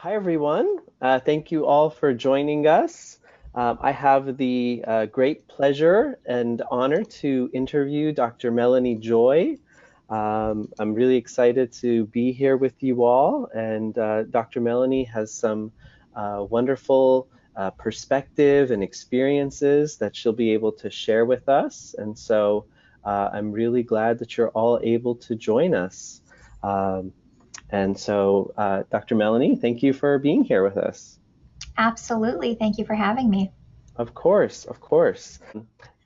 Hi, everyone. Thank you all for joining us. I have the great pleasure and honor to interview Dr. Melanie Joy. I'm really excited to be here with you all, and Dr. Melanie has some wonderful perspective and experiences that she'll be able to share with us. And so I'm really glad that you're all able to join us. Um, Dr. Melanie, thank you for being here with us. Absolutely. Thank you for having me. Of course, of course.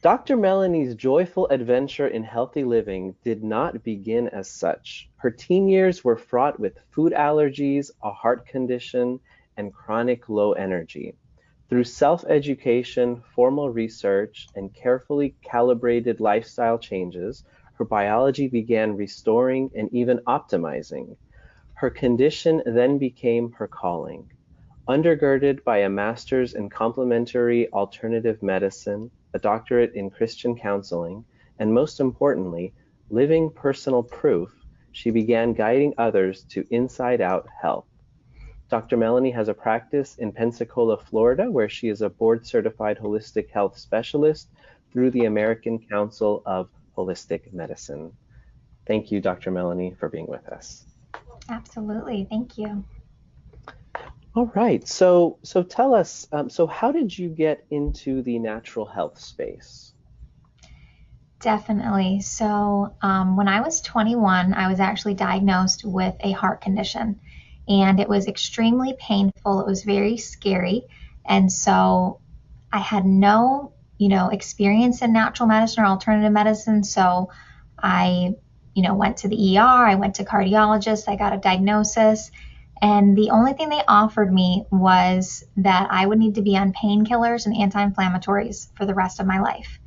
Dr. Melanie's joyful adventure in healthy living did not begin as such. Her teen years were fraught with food allergies, a heart condition, and chronic low energy. Through self-education, formal research, and carefully calibrated lifestyle changes, her biology began restoring and even optimizing. Her condition then became her calling. Undergirded by a master's in complementary alternative medicine, a doctorate in Christian counseling, and most importantly, living personal proof, she began guiding others to inside out health. Dr. Melanie has a practice in Pensacola, Florida, where she is a board certified holistic health specialist through the American Council of Holistic Medicine. Thank you, Dr. Melanie, for being with us. Absolutely. Thank you. All right. So tell us, so how did you get into the natural health space? Definitely. When I was 21, I was actually diagnosed with a heart condition, and it was extremely painful. It was very scary. And so I had no, experience in natural medicine or alternative medicine. So I, went to the ER, I went to cardiologists, I got a diagnosis, and the only thing they offered me was that I would need to be on painkillers and anti-inflammatories for the rest of my life.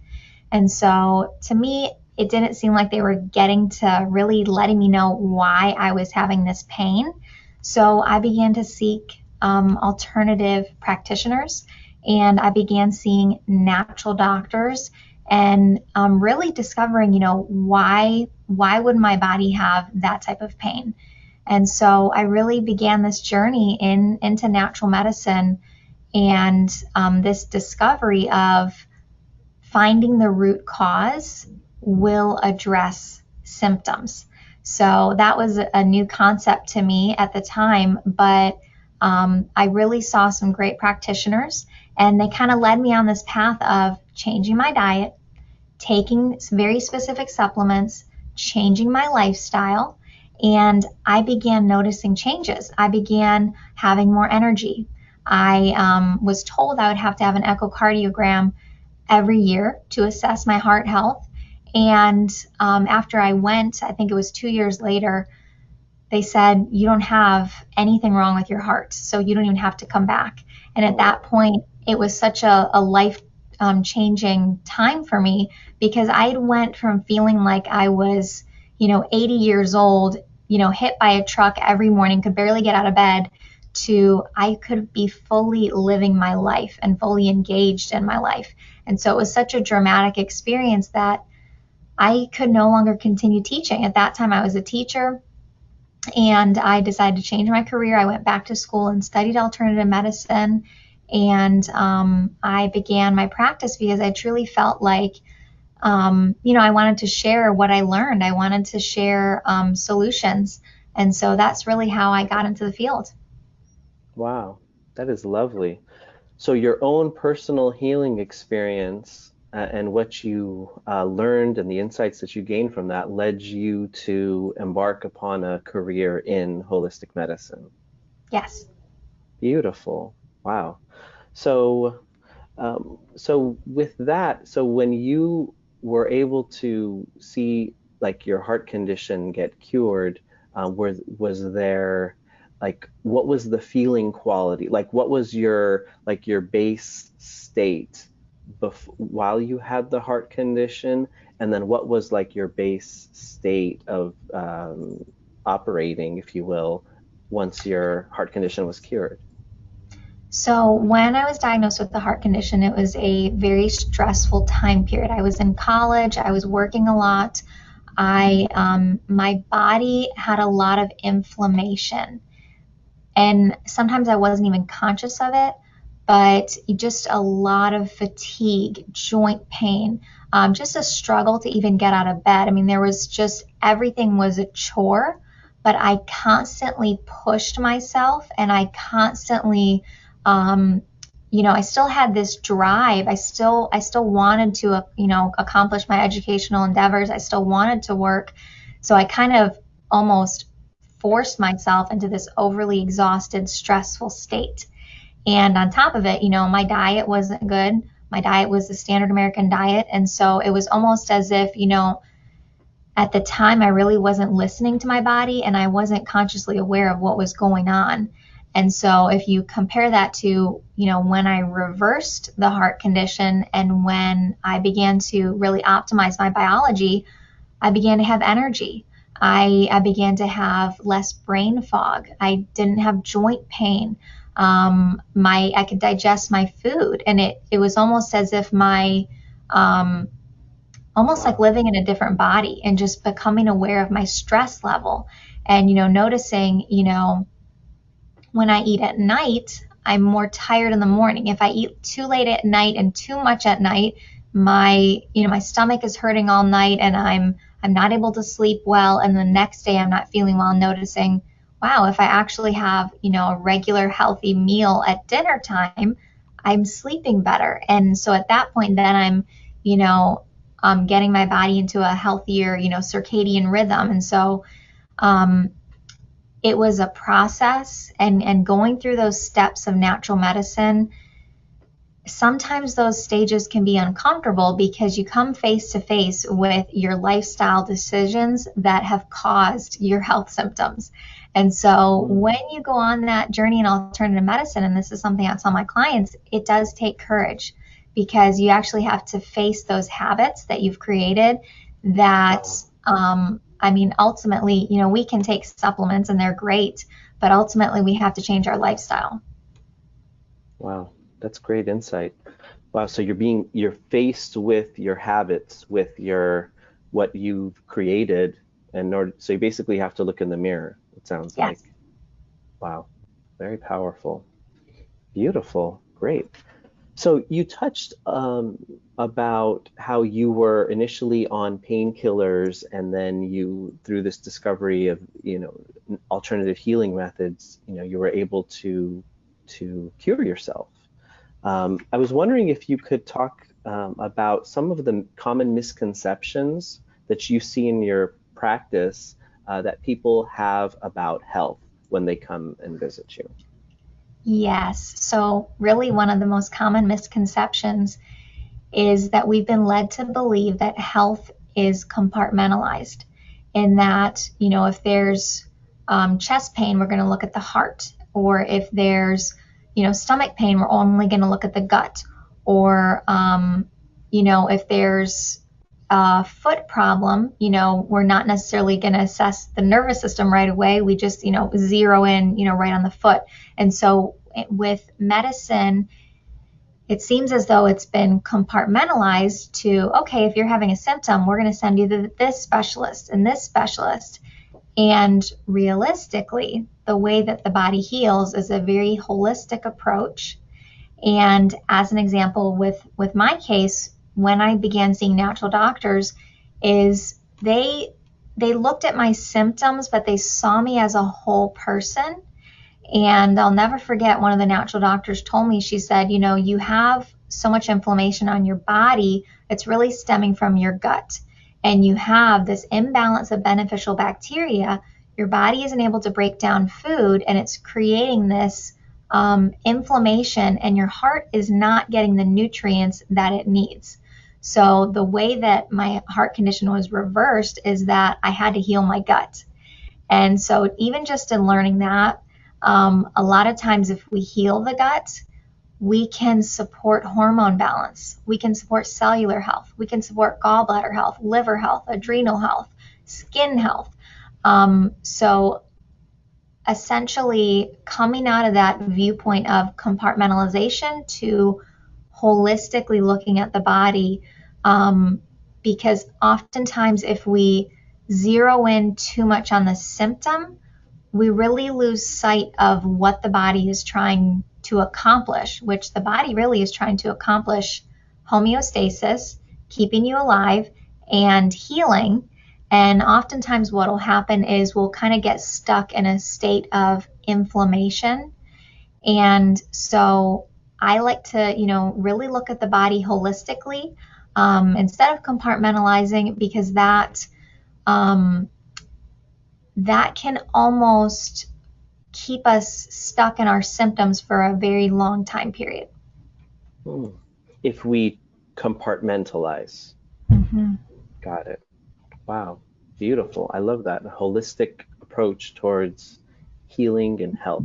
And so to me, it didn't seem like they were getting to really letting me know why I was having this pain. So I began to seek alternative practitioners, and I began seeing natural doctors and really discovering, why would my body have that type of pain? And so I really began this journey into natural medicine and this discovery of finding the root cause will address symptoms. So that was a new concept to me at the time, but I really saw some great practitioners, and they kind of led me on this path of changing my diet, taking very specific supplements, changing my lifestyle, and I began noticing changes. I began having more energy. I was told I would have to have an echocardiogram every year to assess my heart health. And after I went, I think it was 2 years later, they said, you don't have anything wrong with your heart, so you don't even have to come back. And Oh, at that wow. point, it was such a life changing time for me because I went from feeling like I was, 80 years old, hit by a truck every morning, could barely get out of bed, to I could be fully living my life and fully engaged in my life. And so it was such a dramatic experience that I could no longer continue teaching. At that time, I was a teacher, and I decided to change my career. I went back to school and studied alternative medicine, and I began my practice because I truly felt like, I wanted to share what I learned. I wanted to share solutions. And so that's really how I got into the field. Wow. That is lovely. So your own personal healing experience and what you learned and the insights that you gained from that led you to embark upon a career in holistic medicine. Yes. Beautiful. Wow. So, so with that, so when you were able to see like your heart condition get cured, was there like what was the feeling quality? Like what was your base state while you had the heart condition, and then what was like your base state of operating, if you will, once your heart condition was cured? So when I was diagnosed with the heart condition, it was a very stressful time period. I was in college, I was working a lot. My body had a lot of inflammation, And sometimes I wasn't even conscious of it, but just a lot of fatigue, joint pain, just a struggle to even get out of bed. I mean, there was just everything was a chore, but I constantly pushed myself and I constantly, I still had this drive. I still wanted to, accomplish my educational endeavors. I still wanted to work. So I kind of almost forced myself into this overly exhausted, stressful state. And on top of it, my diet wasn't good. My diet was the standard American diet. And so it was almost as if, at the time I really wasn't listening to my body and I wasn't consciously aware of what was going on. And so if you compare that to, when I reversed the heart condition and when I began to really optimize my biology, I began to have energy. I began to have less brain fog. I didn't have joint pain. I could digest my food, and it was almost as if almost like living in a different body and just becoming aware of my stress level, and noticing, when I eat at night, I'm more tired in the morning. If I eat too late at night and too much at night, my stomach is hurting all night and I'm not able to sleep well, and the next day I'm not feeling well. Noticing, wow, if I actually have, a regular healthy meal at dinner time, I'm sleeping better. And so at that point, then getting my body into a healthier, circadian rhythm. And so it was a process, and going through those steps of natural medicine. Sometimes those stages can be uncomfortable because you come face to face with your lifestyle decisions that have caused your health symptoms. And so when you go on that journey in alternative medicine, and this is something I tell my clients, it does take courage, because you actually have to face those habits that you've created that, ultimately, we can take supplements and they're great, but ultimately we have to change our lifestyle. Wow, that's great insight. Wow, so you're faced with your habits, with what you've created, so you basically have to look in the mirror, it sounds like. Yes. Wow, very powerful. Beautiful, great. So you touched about how you were initially on painkillers, and then through this discovery of, alternative healing methods, you were able to cure yourself. I was wondering if you could talk about some of the common misconceptions that you see in your practice that people have about health when they come and visit you. Yes. So really one of the most common misconceptions is that we've been led to believe that health is compartmentalized, and that, if there's chest pain, we're going to look at the heart, or if there's, stomach pain, we're only going to look at the gut, or, if there's a foot problem, we're not necessarily going to assess the nervous system right away. We just, zero in, right on the foot. And so with medicine, it seems as though it's been compartmentalized to, okay, if you're having a symptom, we're going to send you to this specialist and this specialist. And realistically, the way that the body heals is a very holistic approach. And as an example, with my case, when I began seeing natural doctors, is they looked at my symptoms, but they saw me as a whole person. And I'll never forget, one of the natural doctors told me, she said, you have so much inflammation on your body, it's really stemming from your gut. And you have this imbalance of beneficial bacteria. Your body isn't able to break down food, and it's creating this inflammation, and your heart is not getting the nutrients that it needs. So the way that my heart condition was reversed is that I had to heal my gut. And so even just in learning that, a lot of times if we heal the gut, we can support hormone balance, we can support cellular health, we can support gallbladder health, liver health, adrenal health, skin health. So essentially coming out of that viewpoint of compartmentalization to holistically looking at the body, because oftentimes if we zero in too much on the symptom, we really lose sight of what the body is trying to accomplish, which the body really is trying to accomplish homeostasis, keeping you alive, and healing. And oftentimes, what will happen is we'll kind of get stuck in a state of inflammation. And so I like to, really look at the body holistically, instead of compartmentalizing, because um, that can almost keep us stuck in our symptoms for a very long time period. Hmm. If we compartmentalize. Mm-hmm. Got it. Wow. Beautiful. I love that. A holistic approach towards healing and health.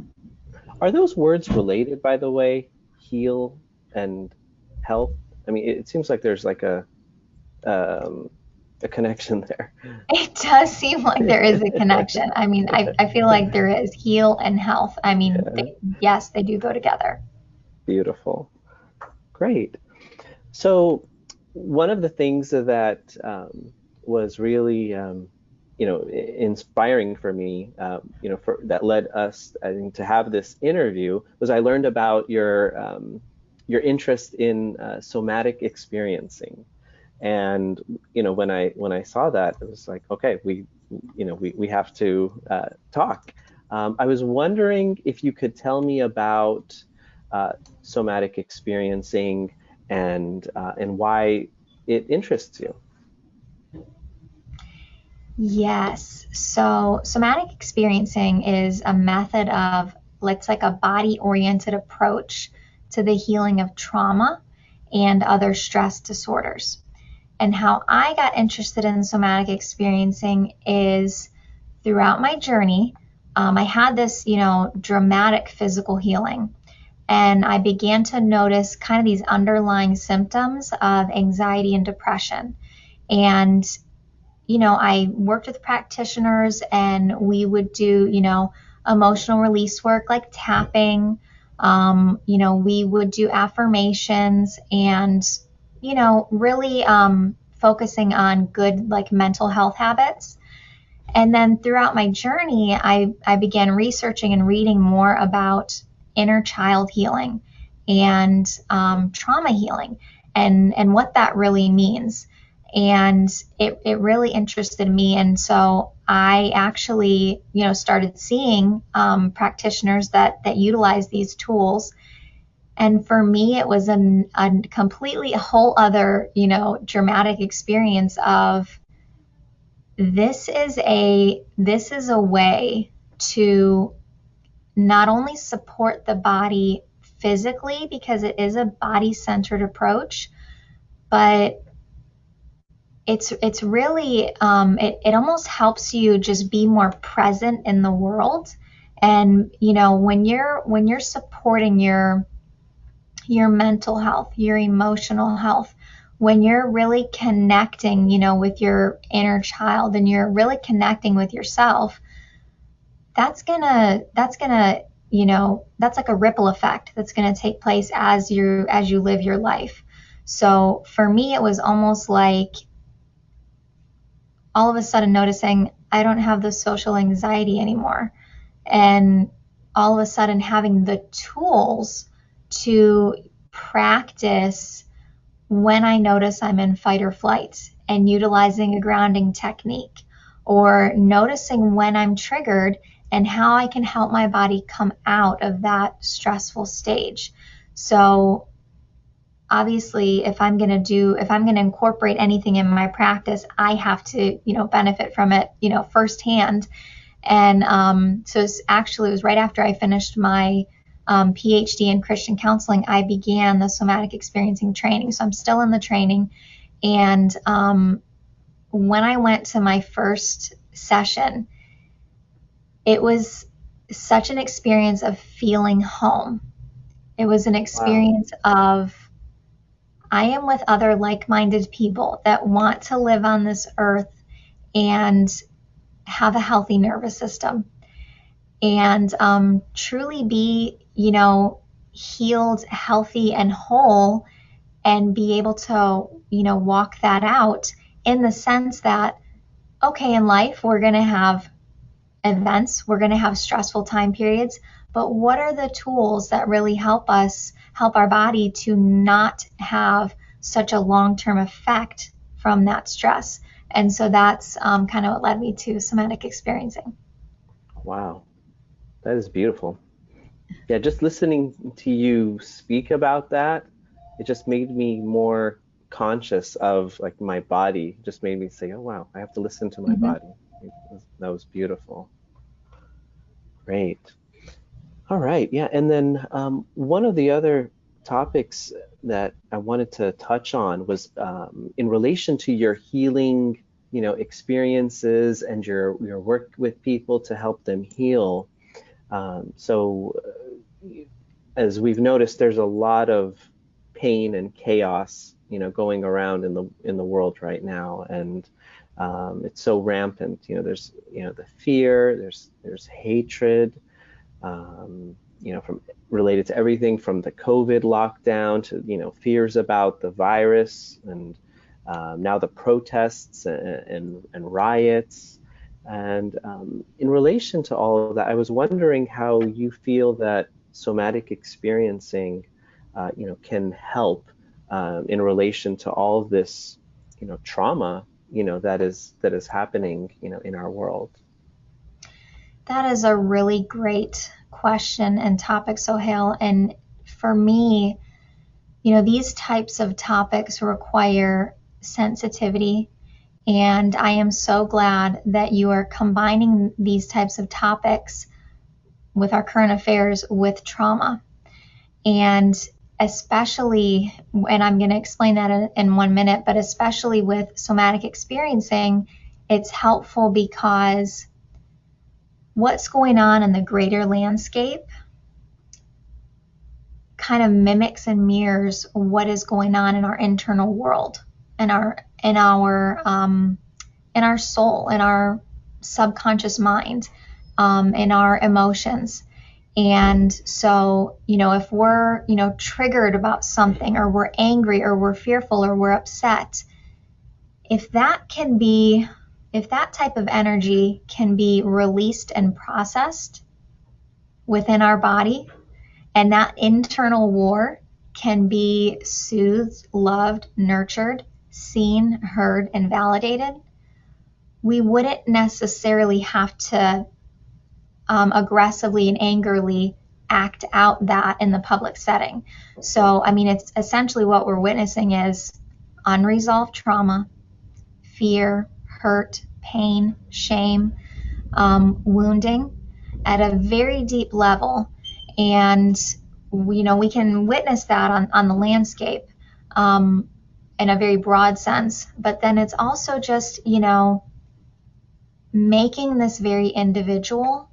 Are those words related, by the way? Heal and health? I mean, it seems like there's like um, a connection there. It does seem like there is a connection. I mean, I feel like there is heal and health. I mean, Yeah, yes, they do go together. beautiful. Great. So one of the things that was really, inspiring for me, that led us, I think, to have this interview was I learned about your interest in somatic experiencing. And when I saw that, it was like, okay, we have to talk. I was wondering if you could tell me about somatic experiencing and why it interests you. Yes. So somatic experiencing is a method of, it's like a body oriented approach to the healing of trauma and other stress disorders. And how I got interested in somatic experiencing is throughout my journey, I had this, dramatic physical healing. And I began to notice kind of these underlying symptoms of anxiety and depression. And I worked with practitioners and we would do, emotional release work like tapping. We would do affirmations and, really focusing on good, like mental health habits. And then throughout my journey, I began researching and reading more about inner child healing and trauma healing and what that really means. And it really interested me. And so I actually, started seeing practitioners that utilize these tools. And for me, it was a completely a whole other, dramatic experience of this is a way to not only support the body physically because it is a body-centered approach, but it's really it almost helps you just be more present in the world. And when you're supporting your mental health, your emotional health, when you're really connecting, with your inner child and you're really connecting with yourself, that's like a ripple effect that's gonna take place as you live your life. So for me, it was almost like all of a sudden noticing I don't have the social anxiety anymore. And all of a sudden having the tools to practice when I notice I'm in fight or flight and utilizing a grounding technique, or noticing when I'm triggered and how I can help my body come out of that stressful stage. So obviously if I'm going to incorporate anything in my practice, I have to, benefit from it, firsthand. And so it was right after I finished my PhD in Christian counseling, I began the somatic experiencing training. So I'm still in the training. And when I went to my first session, it was such an experience of feeling home. It was an Wow. experience of I am with other like minded people that want to live on this earth and have a healthy nervous system and truly be, healed, healthy, and whole, and be able to, walk that out in the sense that, okay, in life, we're going to have events. We're going to have stressful time periods. But what are the tools that really help our body to not have such a long-term effect from that stress? And so that's kind of what led me to somatic experiencing. Wow, that is beautiful. Yeah, just listening to you speak about that, it just made me more conscious of like my body. Just made me say, oh wow, I have to listen to my Mm-hmm. body. That was beautiful. Great. All right. Yeah. And then one of the other topics that I wanted to touch on was in relation to your healing, experiences and your work with people to help them heal. So as we've noticed, there's a lot of pain and chaos, going around in the world right now, and it's so rampant. There's the fear, there's hatred, from related to everything from the COVID lockdown to fears about the virus, and now the protests and riots. And in relation to all of that, I was wondering how you feel that somatic experiencing, can help in relation to all of this, trauma, that is happening, in our world. That is a really great question and topic, Sohail. And for me, these types of topics require sensitivity. And I am so glad that you are combining these types of topics with our current affairs with trauma. And especially, and I'm going to explain that in 1 minute, but especially with somatic experiencing, it's helpful because what's going on in the greater landscape kind of mimics and mirrors what is going on in our internal world, in our soul, in our subconscious mind, in our emotions. And so, if we're, triggered about something, or we're angry, or we're fearful, or we're upset, if that type of energy can be released and processed within our body, and that internal war can be soothed, loved, nurtured, seen, heard, and validated, we wouldn't necessarily have to aggressively and angrily act out that in the public setting. So, it's essentially what we're witnessing is unresolved trauma, fear, hurt, pain, shame, wounding at a very deep level. And, we can witness that on the landscape in a very broad sense. But then it's also just, making this very individual,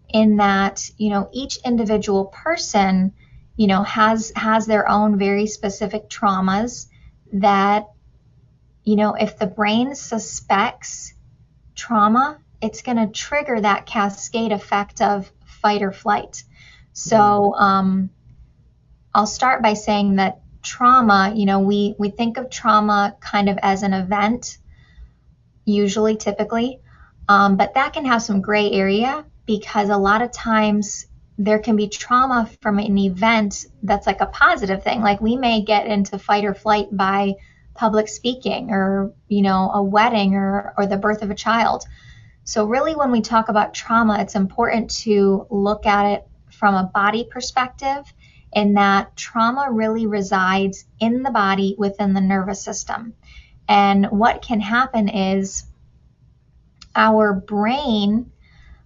in that, each individual person, has their own very specific traumas that, if the brain suspects trauma, it's going to trigger that cascade effect of fight or flight. So I'll start by saying that trauma, we think of trauma kind of as an event, usually, typically, but that can have some gray area, because a lot of times there can be trauma from an event that's like a positive thing. Like we may get into fight or flight by public speaking, or, a wedding, or the birth of a child. So really, when we talk about trauma, it's important to look at it from a body perspective, in that trauma really resides in the body within the nervous system. And what can happen is our brain,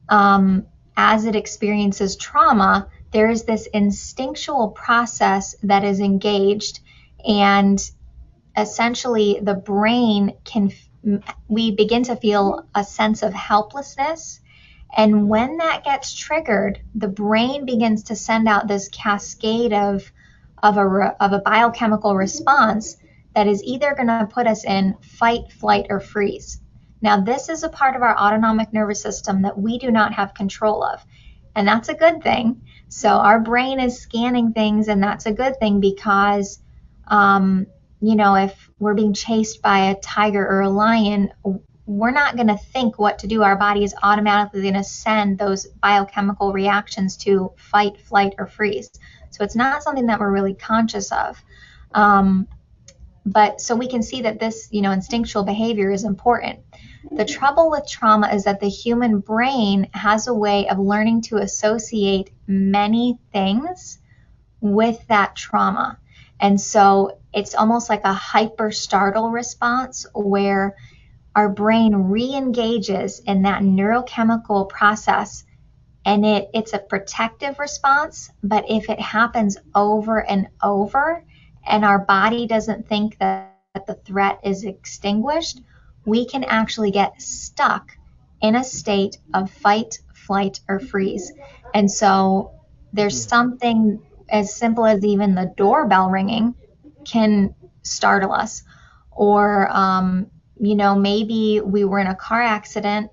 as it experiences trauma, there is this instinctual process that is engaged, and essentially the brain we begin to feel a sense of helplessness. And when that gets triggered, the brain begins to send out this cascade of a biochemical response that is either going to put us in fight, flight, or freeze. Now, this is a part of our autonomic nervous system that we do not have control of, and that's a good thing. So our brain is scanning things, and that's a good thing, because if we're being chased by a tiger or a lion, we're not going to think what to do. Our body is automatically going to send those biochemical reactions to fight, flight, or freeze. So it's not something that we're really conscious of. But so we can see that this, instinctual behavior is important. The trouble with trauma is that the human brain has a way of learning to associate many things with that trauma. And so it's almost like a hyper startle response where our brain re-engages in that neurochemical process, and it's a protective response. But if it happens over and over and our body doesn't think that the threat is extinguished, we can actually get stuck in a state of fight, flight, or freeze. And so there's something as simple as even the doorbell ringing can startle us. Or, maybe we were in a car accident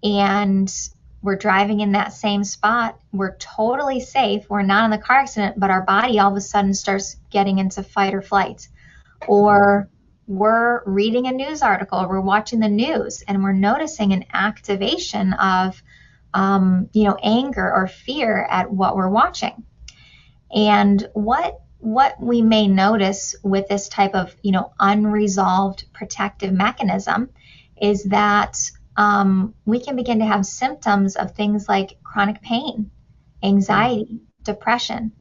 and we're driving in that same spot. We're totally safe. We're not in the car accident, but our body all of a sudden starts getting into fight or flight. Or we're reading a news article, or we're watching the news, and we're noticing an activation of, anger or fear at what we're watching. And what we may notice with this type of, unresolved protective mechanism is that we can begin to have symptoms of things like chronic pain, anxiety, depression,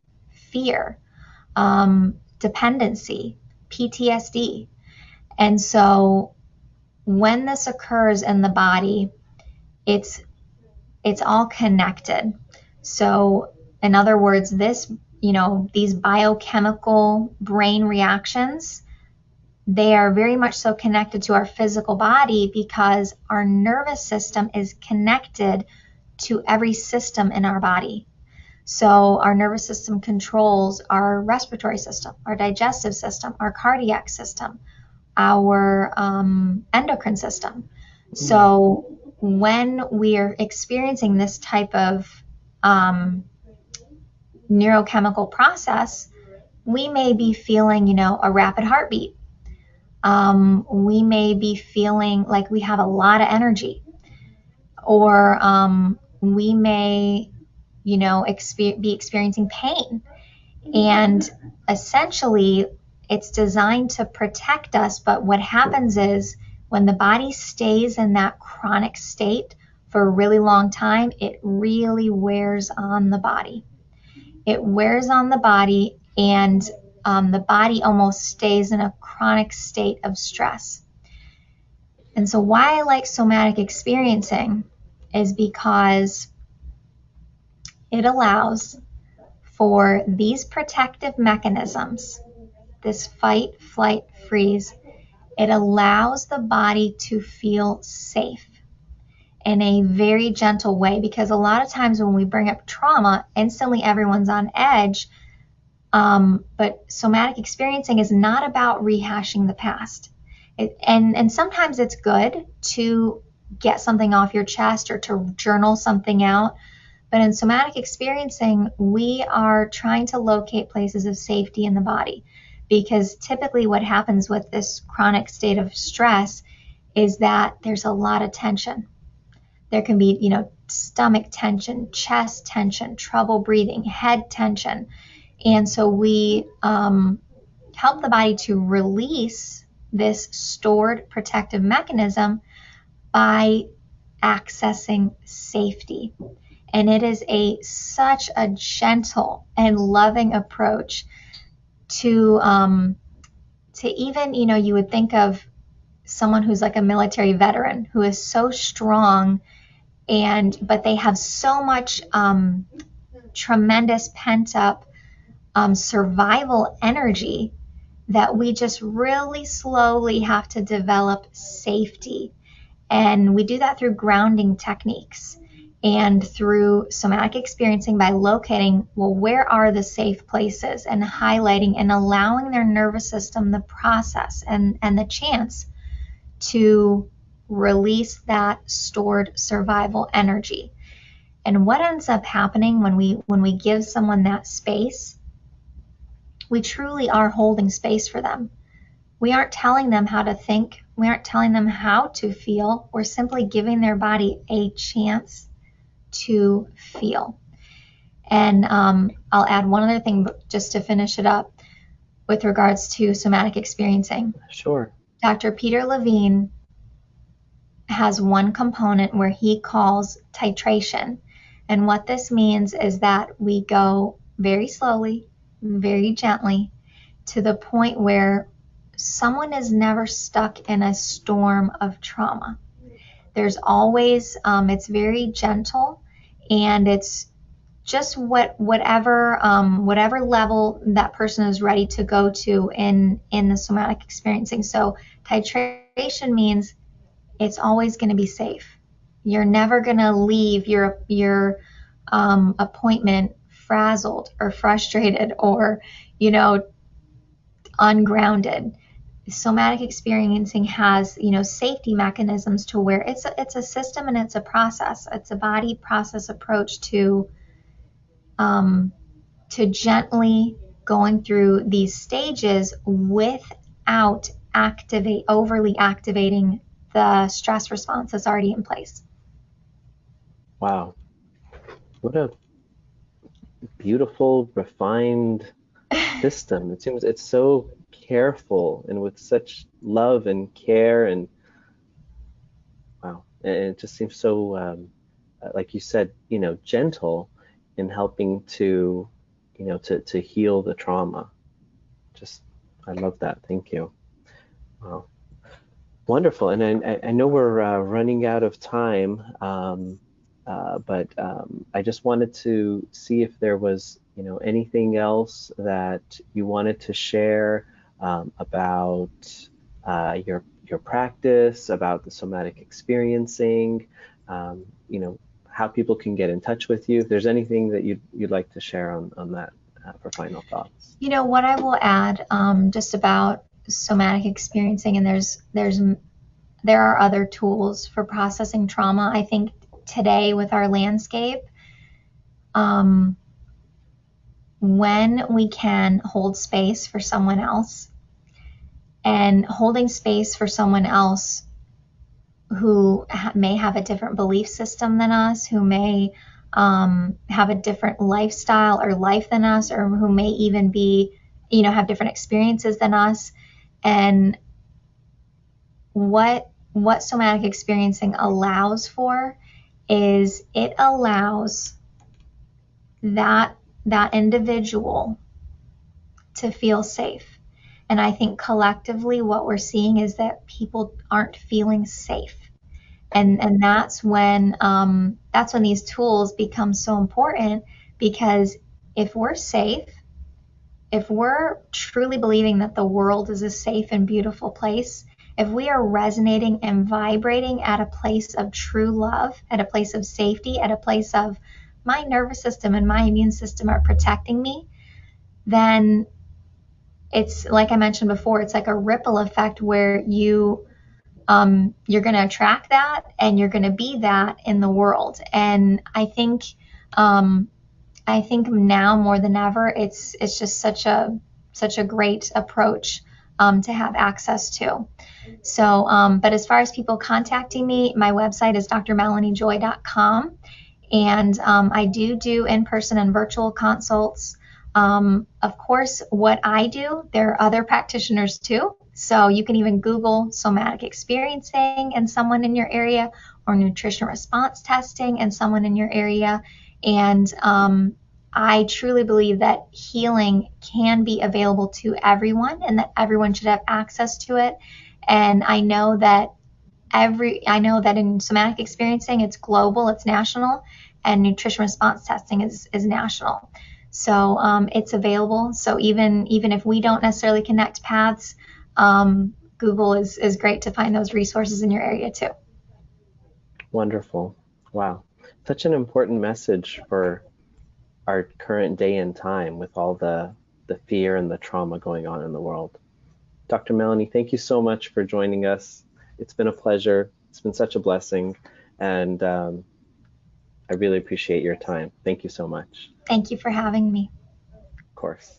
fear, dependency, PTSD. And so when this occurs in the body, it's all connected. So in other words, these biochemical brain reactions, they are very much so connected to our physical body because our nervous system is connected to every system in our body. So our nervous system controls our respiratory system, our digestive system, our cardiac system, our endocrine system. So when we are experiencing this type of neurochemical process, we may be feeling, a rapid heartbeat. We may be feeling like we have a lot of energy, or we may, be experiencing pain. And essentially, it's designed to protect us. But what happens is when the body stays in that chronic state for a really long time, it really wears on the body. It wears on the body, and the body almost stays in a chronic state of stress. And so why I like somatic experiencing is because it allows for these protective mechanisms, this fight, flight, freeze. It allows the body to feel safe in a very gentle way, because a lot of times when we bring up trauma, instantly everyone's on edge. But somatic experiencing is not about rehashing the past. And sometimes it's good to get something off your chest or to journal something out. But in somatic experiencing, we are trying to locate places of safety in the body, because typically what happens with this chronic state of stress is that there's a lot of tension. There can be, stomach tension, chest tension, trouble breathing, head tension. And so we help the body to release this stored protective mechanism by accessing safety. And it is such a gentle and loving approach to even, you would think of someone who's like a military veteran who is so strong, but they have so much tremendous pent up survival energy that we just really slowly have to develop safety. And we do that through grounding techniques and through somatic experiencing by locating, where are the safe places, and highlighting and allowing their nervous system the process and the chance to release that stored survival energy. And what ends up happening when we give someone that space, we truly are holding space for them. We aren't telling them how to think telling them how to feel. We're simply giving their body a chance to feel. And I'll add one other thing just to finish it up with regards to somatic experiencing. Sure. Dr. Peter Levine has one component where he calls titration. And what this means is that we go very slowly, very gently, to the point where someone is never stuck in a storm of trauma. There's always, it's very gentle, and it's just whatever level that person is ready to go to in the somatic experiencing. So titration means it's always going to be safe. You're never going to leave your appointment frazzled or frustrated or, ungrounded. Somatic experiencing has, safety mechanisms to where it's a system and it's a process. It's a body process approach to gently going through these stages without overly activating the stress response that's already in place. Wow. What a beautiful, refined system. It seems it's so careful and with such love and care, and wow. And it just seems so, like you said, gentle in helping to, to heal the trauma. Just, I love that. Thank you. Wow. Wonderful. And I know we're running out of time, but I just wanted to see if there was, anything else that you wanted to share about your practice, about the somatic experiencing, how people can get in touch with you. If there's anything that you'd like to share on that for final thoughts. What I will add just about somatic experiencing, and there are other tools for processing trauma. I think today with our landscape, when we can hold space for someone else, and holding space for someone else who may have a different belief system than us, who may have a different lifestyle or life than us, or who may even be, have different experiences than us. And what somatic experiencing allows for is it allows that individual to feel safe. And I think collectively what we're seeing is that people aren't feeling safe. And that's when these tools become so important, because if we're safe, if we're truly believing that the world is a safe and beautiful place, if we are resonating and vibrating at a place of true love, at a place of safety, at a place of my nervous system and my immune system are protecting me, then it's like I mentioned before, it's like a ripple effect where you're going to attract that and you're going to be that in the world. And I think now more than ever, it's just such a great approach to have access to. So, but as far as people contacting me, my website is drmelaniejoy.com. And I do in-person and virtual consults. Of course, what I do, there are other practitioners too. So you can even Google somatic experiencing and someone in your area, or nutrition response testing and someone in your area. And I truly believe that healing can be available to everyone, and that everyone should have access to it. And I know that in somatic experiencing, it's global, it's national, and nutrition response testing is national. So it's available. So even if we don't necessarily connect paths, Google is great to find those resources in your area too. Wonderful. Wow. Such an important message for our current day and time, with all the fear and the trauma going on in the world. Dr. Melanie, thank you so much for joining us. It's been a pleasure. It's been such a blessing. And I really appreciate your time. Thank you so much. Thank you for having me. Of course.